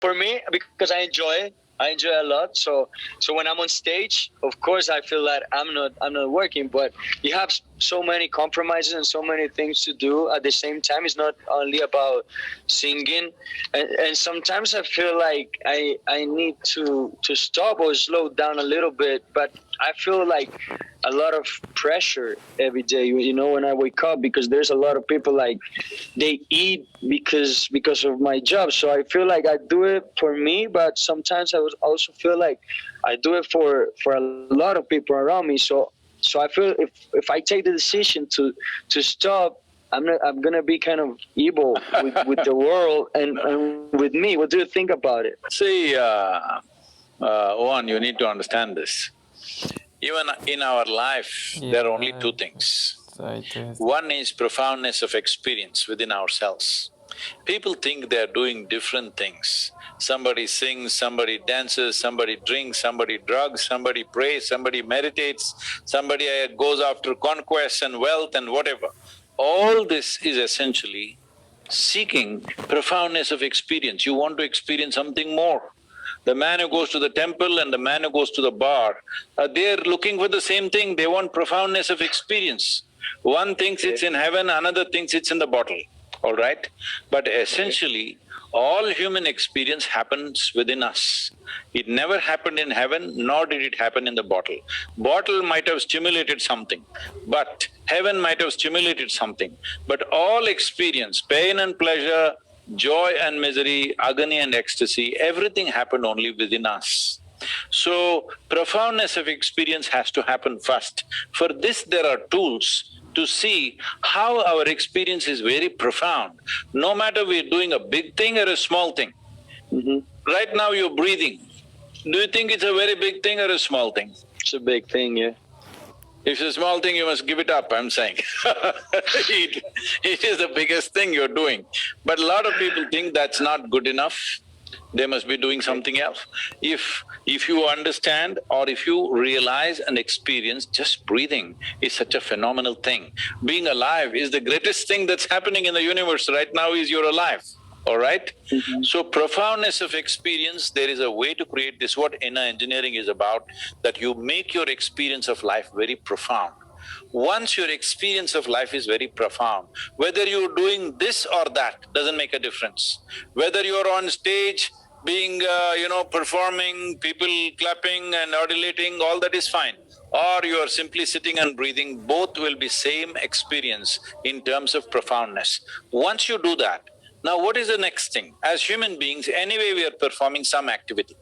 For me, because I enjoy a lot. So when I'm on stage, of course, I feel that I'm not working. But you have so many compromises and so many things to do at the same time. It's not only about singing, and sometimes I feel like I need to stop or slow down a little bit. But I feel like a lot of pressure every day. You know, when I wake up, because there's a lot of people like they eat because of my job. So I feel like I do it for me, but sometimes I would also feel like I do it for a lot of people around me. So I feel if I take the decision to stop, I'm gonna be kind of evil with the world and with me. What do you think about it? See, Owen, you need to understand this. Even in our life, there are only two things. One is profoundness of experience within ourselves. People think they're doing different things. Somebody sings, somebody dances, somebody drinks, somebody drugs, somebody prays, somebody meditates, somebody goes after conquest and wealth and whatever. All this is essentially seeking profoundness of experience. You want to experience something more. The man who goes to the temple and the man who goes to the bar, they're looking for the same thing, they want profoundness of experience. One thinks it's in heaven, another thinks it's in the bottle, all right? But essentially, all human experience happens within us. It never happened in heaven, nor did it happen in the bottle. Bottle might have stimulated something, but heaven might have stimulated something. But all experience, pain and pleasure, joy and misery, agony and ecstasy, everything happened only within us. So, profoundness of experience has to happen first. For this, there are tools to see how our experience is very profound, no matter we're doing a big thing or a small thing. Right now you're breathing. Do you think it's a very big thing or a small thing? It's a big thing, yeah. If it's a small thing, you must give it up, I'm saying it is the biggest thing you're doing. But a lot of people think that's not good enough, they must be doing something else. If you understand or if you realize and experience, just breathing is such a phenomenal thing. Being alive is the greatest thing that's happening in the universe right now is you're alive, all right? So profoundness of experience, there is a way to create this, what inner engineering is about, that you make your experience of life very profound. Once your experience of life is very profound, whether you're doing this or that doesn't make a difference. Whether you're on stage being, performing, people clapping and adulating, all that is fine. Or you are simply sitting and breathing, both will be same experience in terms of profoundness. Once you do that, now what is the next thing? As human beings, anyway we are performing some activity.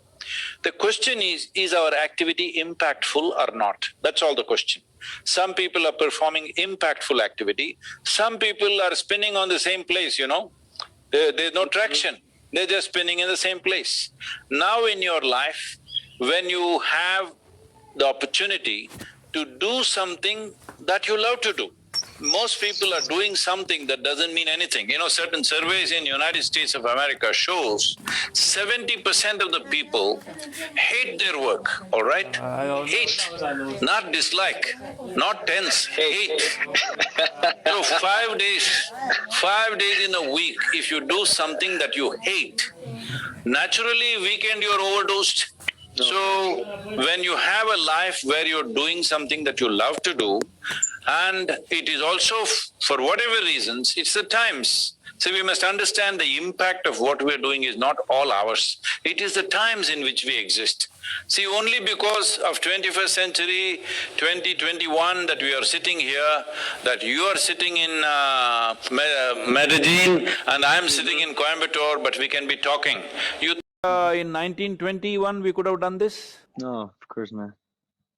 The question is our activity impactful or not? That's all the question. Some people are performing impactful activity, some people are spinning on the same place, There's no traction, they're just spinning in the same place. Now in your life, when you have the opportunity to do something that you love to do, most people are doing something that doesn't mean anything. Certain surveys in United States of America shows 70% of the people hate their work, all right? Hate, not dislike, not tense, hate. So 5 days in a week, if you do something that you hate, naturally weekend you're overdosed. So, when you have a life where you're doing something that you love to do, and it is also, for whatever reasons, it's the times. So we must understand the impact of what we're doing is not all ours, it is the times in which we exist. See, only because of 21st century, 2021 that we are sitting here, that you are sitting in Medellin and I'm sitting in Coimbatore, but we can be talking. In 1921 we could have done this? No, of course not.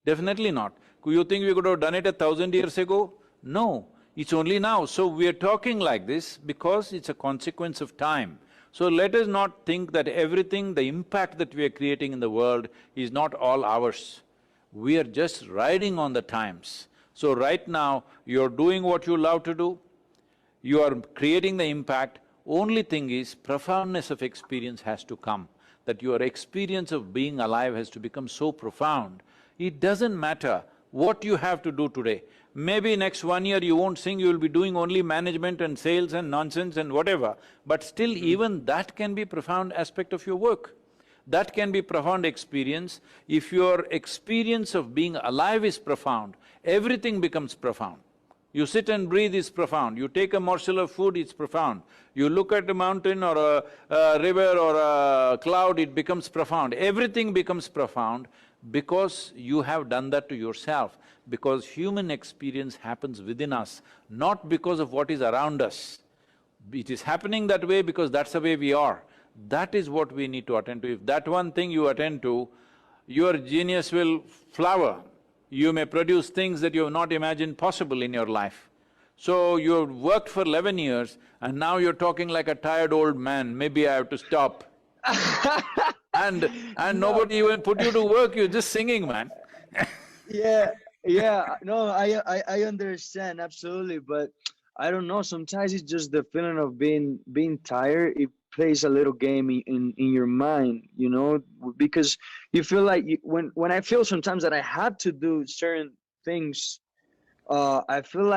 Definitely not. You think we could have done it 1,000 years ago? No, it's only now. So we are talking like this because it's a consequence of time. So let us not think that everything, the impact that we are creating in the world is not all ours. We are just riding on the times. So right now, you're doing what you love to do, you are creating the impact. Only thing is, profoundness of experience has to come, that your experience of being alive has to become so profound. It doesn't matter what you have to do today. Maybe next 1 year you won't sing, you will be doing only management and sales and nonsense and whatever, but still even that can be profound aspect of your work. That can be profound experience. If your experience of being alive is profound, everything becomes profound. You sit and breathe is profound, you take a morsel of food, it's profound. You look at a mountain or a river or a cloud, it becomes profound. Everything becomes profound because you have done that to yourself, because human experience happens within us, not because of what is around us. It is happening that way because that's the way we are. That is what we need to attend to. If that one thing you attend to, your genius will flower. You may produce things that you have not imagined possible in your life. So you've worked for 11 years and now you're talking like a tired old man, maybe I have to stop. And nobody even put you to work, you're just singing, man. Yeah, no, I understand, absolutely, but I don't know, sometimes it's just the feeling of being tired. It plays a little game in your mind, you know, because you feel like when I feel sometimes that I have to do certain things, I feel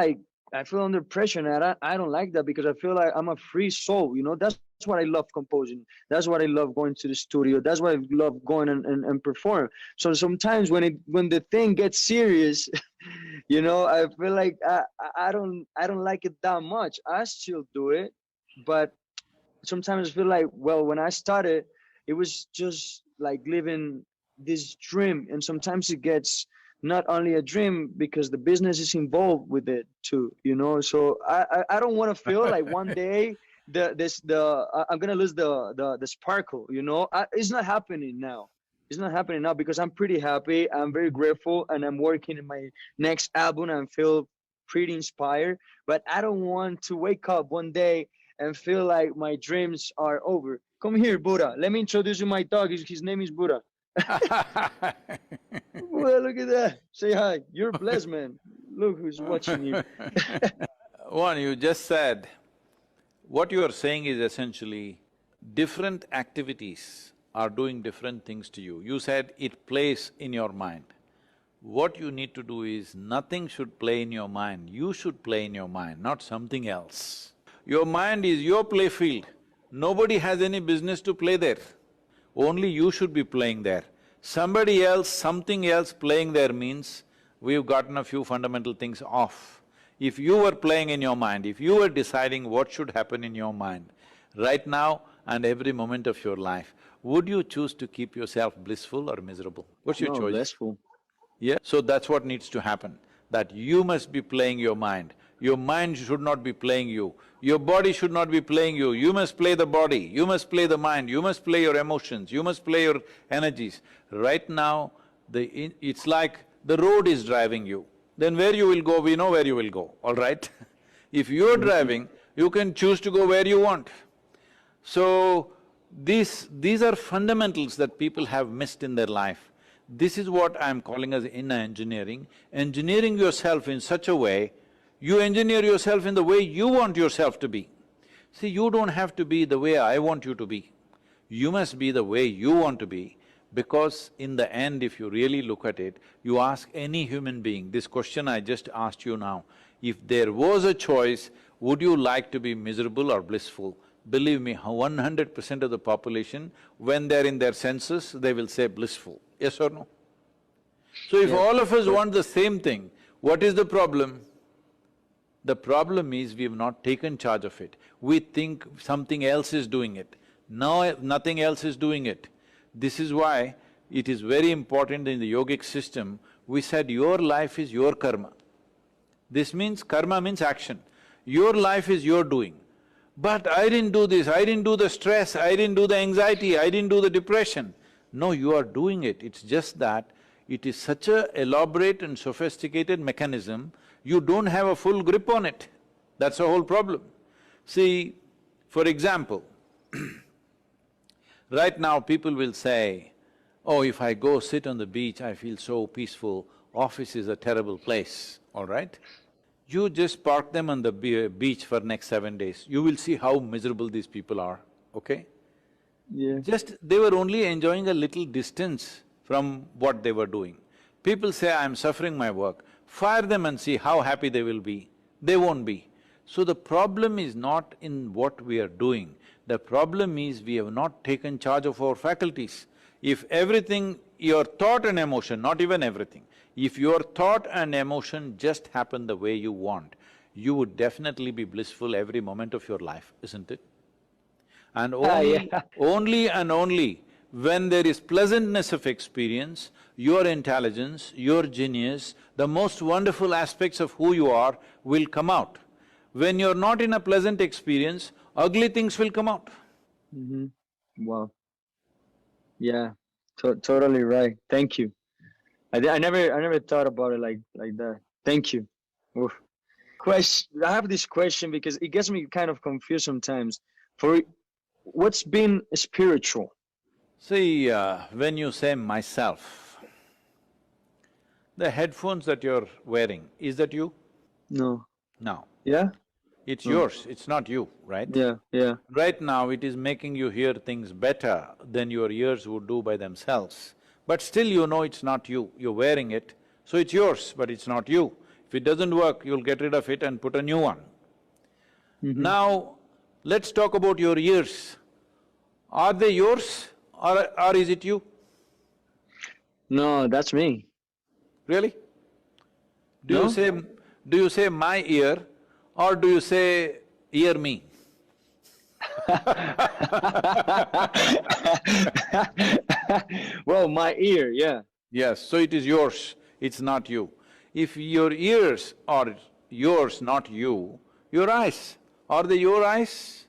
under pressure, and I don't like that, because I feel like I'm a free soul, you know. That's what I love composing. That's what I love going to the studio. That's what I love going and perform. So sometimes when the thing gets serious, you know, I feel like I don't like it that much. I still do it, but sometimes I feel like, well, when I started, it was just like living this dream, and sometimes it gets not only a dream because the business is involved with it too, you know. So I don't want to feel like one day I'm gonna lose the sparkle, you know. It's not happening now. It's not happening now because I'm pretty happy. I'm very grateful, and I'm working in my next album and feel pretty inspired. But I don't want to wake up one day and feel like my dreams are over. Come here, Buddha. Let me introduce you my dog. His name is Buddha. Well, look at that. Say hi. You're blessed, man. Look who's watching you. One, you just said, what you are saying is essentially different activities are doing different things to you. You said it plays in your mind. What you need to do is, nothing should play in your mind, you should play in your mind, not something else. Your mind is your play field. Nobody has any business to play there. Only you should be playing there. Somebody else, something else playing there means we've gotten a few fundamental things off. If you were playing in your mind, if you were deciding what should happen in your mind, right now and every moment of your life, would you choose to keep yourself blissful or miserable? What's your choice? Blissful. Yeah, so that's what needs to happen, that you must be playing your mind. Your mind should not be playing you. Your body should not be playing you. You must play the body, you must play the mind, you must play your emotions, you must play your energies. Right now, it's like the road is driving you. Then where you will go, we know where you will go, all right? If you're driving, you can choose to go where you want. So, these are fundamentals that people have missed in their life. This is what I'm calling as inner engineering. Engineering yourself in such a way, you engineer yourself in the way you want yourself to be. See, you don't have to be the way I want you to be. You must be the way you want to be, because in the end, if you really look at it, you ask any human being, this question I just asked you now, if there was a choice, would you like to be miserable or blissful? Believe me, 100% of the population, when they're in their senses, they will say blissful. Yes or no? So if all of us want the same thing, what is the problem? The problem is we have not taken charge of it. We think something else is doing it. No, nothing else is doing it. This is why it is very important in the yogic system, we said your life is your karma. This means, karma means action. Your life is your doing. But I didn't do this, I didn't do the stress, I didn't do the anxiety, I didn't do the depression. No, you are doing it. It's just that it is such a elaborate and sophisticated mechanism, you don't have a full grip on it. That's the whole problem. See, for example, right now people will say, oh, if I go sit on the beach, I feel so peaceful, office is a terrible place, all right? You just park them on the beach for next 7 days, you will see how miserable these people are, okay? Yeah. Just… they were only enjoying a little distance from what they were doing. People say, I'm suffering my work. Fire them and see how happy they will be. They won't be. So the problem is not in what we are doing, the problem is we have not taken charge of our faculties. If everything, your thought and emotion, not even everything, if your thought and emotion just happen the way you want, you would definitely be blissful every moment of your life, isn't it? And only and only when there is pleasantness of experience, your intelligence, your genius, the most wonderful aspects of who you are will come out. When you're not in a pleasant experience, ugly things will come out. Wow. Yeah, totally right. Thank you. I never thought about it like that. Thank you. Oof. I have this question because it gets me kind of confused sometimes. For what's been spiritual? See, when you say myself, the headphones that you're wearing, is that you? No. No. Yeah? It's yours, it's not you, right? Yeah. Right now, it is making you hear things better than your ears would do by themselves. But still you know it's not you, you're wearing it, so it's yours, but it's not you. If it doesn't work, you'll get rid of it and put a new one. Now, let's talk about your ears. Are they yours or is it you? No, that's me. Really? No? Do you say my ear or do you say ear me? Well, my ear, yeah. Yes, so it is yours, it's not you. If your ears are yours, not you, your eyes, are they your eyes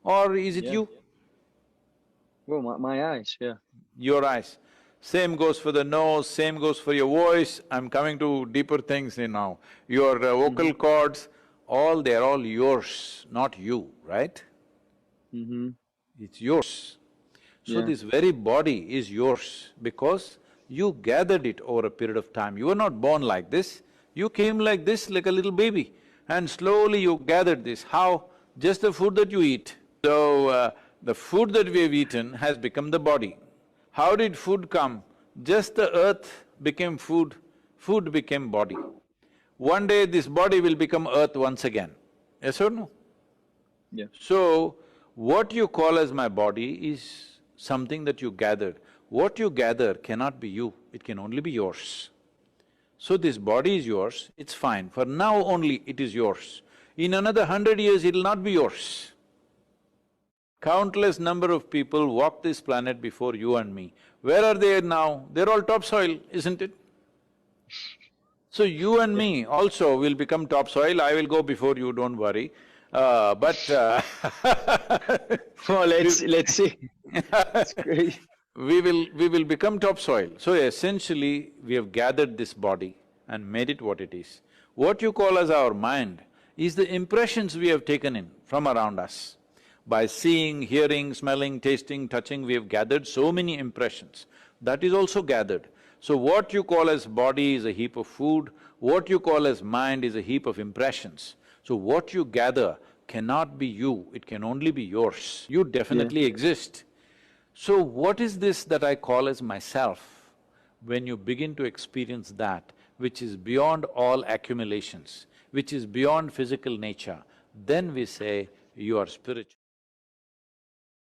or is it you? Well, my eyes, yeah. Your eyes. Same goes for the nose, same goes for your voice. I'm coming to deeper things now. Your vocal cords, they're all yours, not you, right? It's yours. So this very body is yours because you gathered it over a period of time. You were not born like this, you came like this, like a little baby, and slowly you gathered this. How? Just the food that you eat. So, the food that we have eaten has become the body. How did food come? Just the earth became food, food became body. One day this body will become earth once again, yes or no? Yeah. So, what you call as my body is something that you gathered. What you gather cannot be you, it can only be yours. So this body is yours, it's fine, for now only it is yours. In another 100 years, it'll not be yours. Countless number of people walked this planet before you and me. Where are they now? They're all topsoil, isn't it? So you and me also will become topsoil, I will go before you, don't worry. Well, let's see. That's great. We will become topsoil. So essentially, we have gathered this body and made it what it is. What you call as our mind is the impressions we have taken in from around us. By seeing, hearing, smelling, tasting, touching, we have gathered so many impressions. That is also gathered. So what you call as body is a heap of food, what you call as mind is a heap of impressions. So what you gather cannot be you, it can only be yours. You definitely exist. So what is this that I call as myself? When you begin to experience that, which is beyond all accumulations, which is beyond physical nature, then we say you are spiritual.